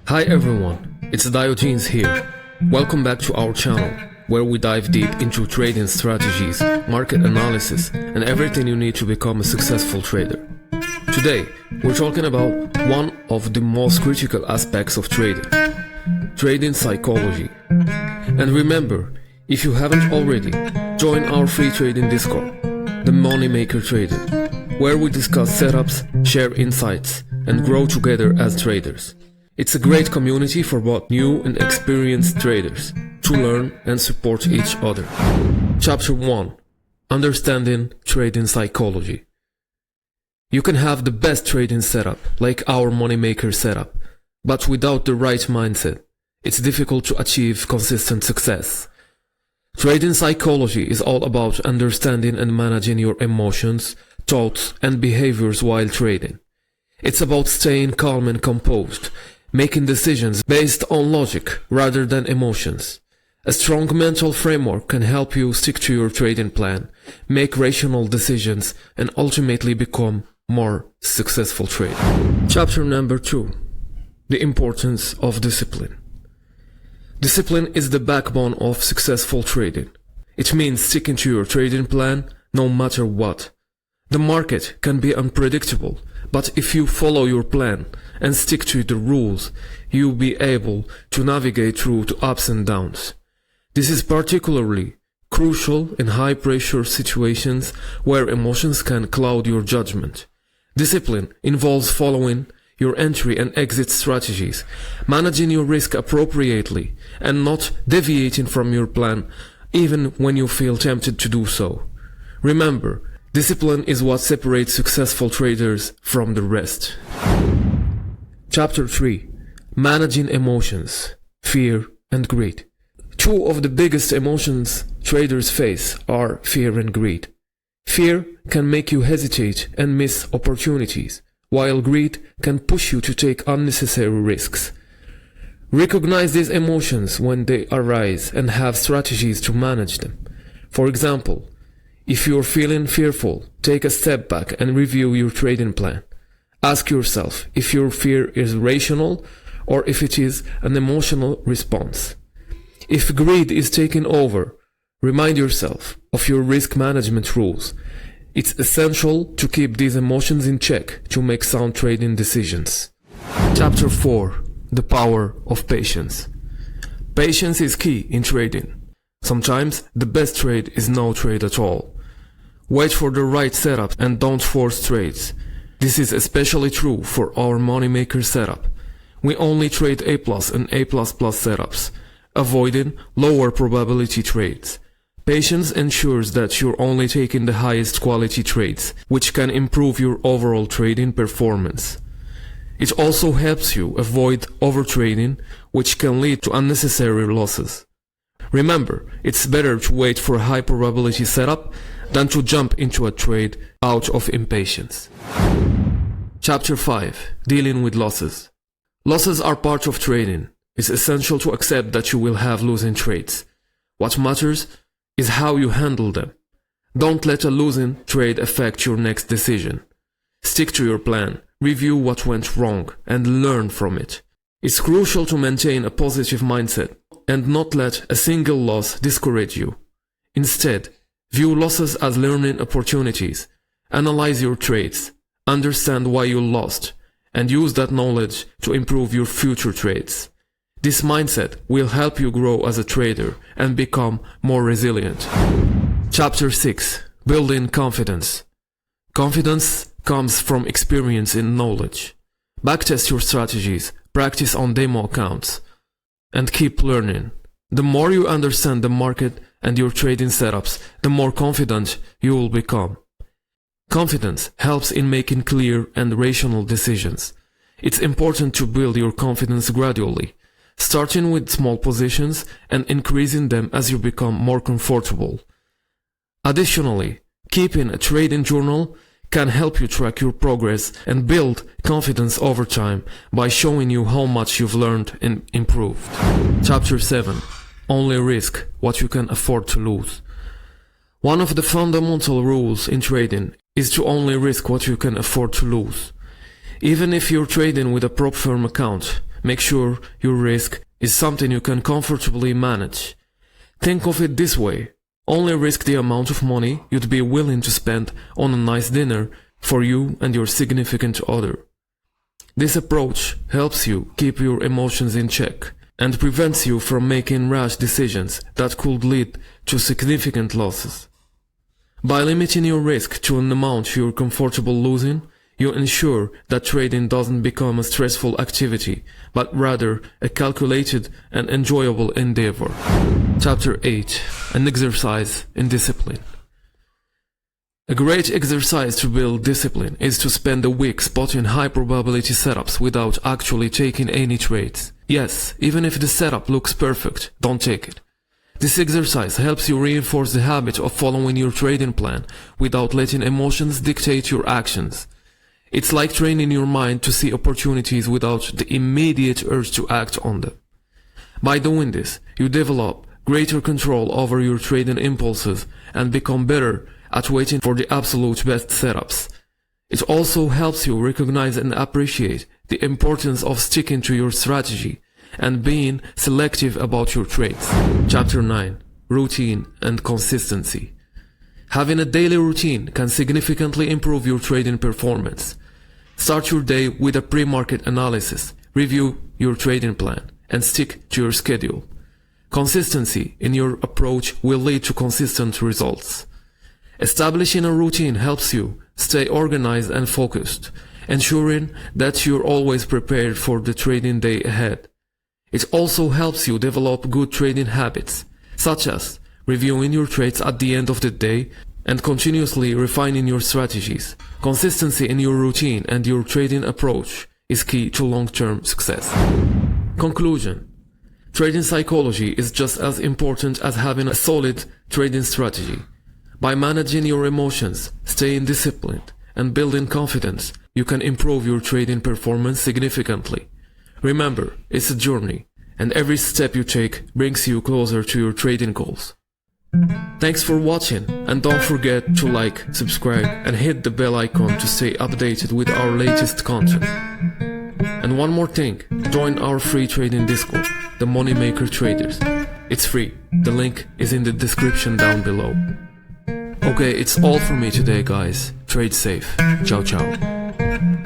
Hi everyone, it's Diogenes here. Welcome back to our channel, where we dive deep into trading strategies, market analysis, and everything you need to become a successful trader. Today, we're talking about one of the most critical aspects of trading psychology. And remember, if you haven't already, join our free trading Discord, the Moneymaker Trading, where we discuss setups, share insights, and grow together as traders. It's a great community for both new and experienced traders to learn and support each other. Chapter 1. Understanding Trading Psychology. You can have the best trading setup, like our Moneymaker setup, but without the right mindset, it's difficult to achieve consistent success. Trading psychology is all about understanding and managing your emotions, thoughts, and behaviors while trading. It's about staying calm and composed, making decisions based on logic rather than emotions. A strong mental framework can help you stick to your trading plan, make rational decisions, and ultimately become more successful trader. Chapter number 2. The importance of discipline. Discipline is the backbone of successful trading. It means sticking to your trading plan no matter what. The market can be unpredictable, but if you follow your plan and stick to the rules, you'll be able to navigate through the ups and downs. This is particularly crucial in high-pressure situations where emotions can cloud your judgment. Discipline involves following your entry and exit strategies, managing your risk appropriately, and not deviating from your plan even when you feel tempted to do so. Remember, discipline is what separates successful traders from the rest. Chapter 3. Managing Emotions, Fear and Greed. Two of the biggest emotions traders face are fear and greed. Fear can make you hesitate and miss opportunities, while greed can push you to take unnecessary risks. Recognize these emotions when they arise and have strategies to manage them. For example, if you're feeling fearful, take a step back and review your trading plan. Ask yourself if your fear is rational or if it is an emotional response. If greed is taking over, remind yourself of your risk management rules. It's essential to keep these emotions in check to make sound trading decisions. Chapter 4. The Power of Patience. Patience is key in trading. Sometimes the best trade is no trade at all. Wait for the right setup and don't force trades. This is especially true for our Moneymaker setup. We only trade A+ and A++ setups, avoiding lower probability trades. Patience ensures that you're only taking the highest quality trades, which can improve your overall trading performance. It also helps you avoid overtrading, which can lead to unnecessary losses. Remember, it's better to wait for a high probability setup than to jump into a trade out of impatience. Chapter 5. Dealing with losses. Losses are part of trading. It's essential to accept that you will have losing trades. What matters is how you handle them. Don't let a losing trade affect your next decision. Stick to your plan, review what went wrong, and learn from it. It's crucial to maintain a positive mindset and not let a single loss discourage you. Instead, view losses as learning opportunities. Analyze your trades, understand why you lost, and use that knowledge to improve your future trades. This mindset will help you grow as a trader and become more resilient. Chapter 6. Building Confidence. Confidence comes from experience and knowledge. Backtest your strategies, practice on demo accounts, and keep learning. The more you understand the market and your trading setups, the more confident you will become. Confidence helps in making clear and rational decisions. It's important to build your confidence gradually, starting with small positions and increasing them as you become more comfortable. Additionally, keeping a trading journal can help you track your progress and build confidence over time by showing you how much you've learned and improved. Chapter 7. Only risk what you can afford to lose. One of the fundamental rules in trading is to only risk what you can afford to lose. Even if you're trading with a prop firm account, make sure your risk is something you can comfortably manage. Think of it this way: only risk the amount of money you'd be willing to spend on a nice dinner for you and your significant other. This approach helps you keep your emotions in check and prevents you from making rash decisions that could lead to significant losses. By limiting your risk to an amount you're comfortable losing, you ensure that trading doesn't become a stressful activity, but rather a calculated and enjoyable endeavor. Chapter 8. An exercise in discipline. A great exercise to build discipline is to spend a week spotting high probability setups without actually taking any trades. Yes, even if the setup looks perfect, don't take it. This exercise helps you reinforce the habit of following your trading plan without letting emotions dictate your actions. It's like training your mind to see opportunities without the immediate urge to act on them. By doing this, you develop greater control over your trading impulses and become better at waiting for the absolute best setups. It also helps you recognize and appreciate the importance of sticking to your strategy and being selective about your trades. Chapter 9. Routine and consistency. Having a daily routine can significantly improve your trading performance. Start your day with a pre-market analysis, review your trading plan, and stick to your schedule. Consistency in your approach will lead to consistent results. Establishing a routine helps you stay organized and focused, ensuring that you're always prepared for the trading day ahead. It also helps you develop good trading habits, such as reviewing your trades at the end of the day and continuously refining your strategies. Consistency in your routine and your trading approach is key to long-term success. Conclusion. Trading psychology is just as important as having a solid trading strategy. By managing your emotions, staying disciplined, and building confidence, you can improve your trading performance significantly. Remember, it's a journey, and every step you take brings you closer to your trading goals. Thanks for watching, and don't forget to like, subscribe, and hit the bell icon to stay updated with our latest content. And one more thing, join our free trading Discord, the Moneymaker Traders. It's free, the link is in the description down below. Okay, it's all for me today, guys. Trade safe. Ciao ciao.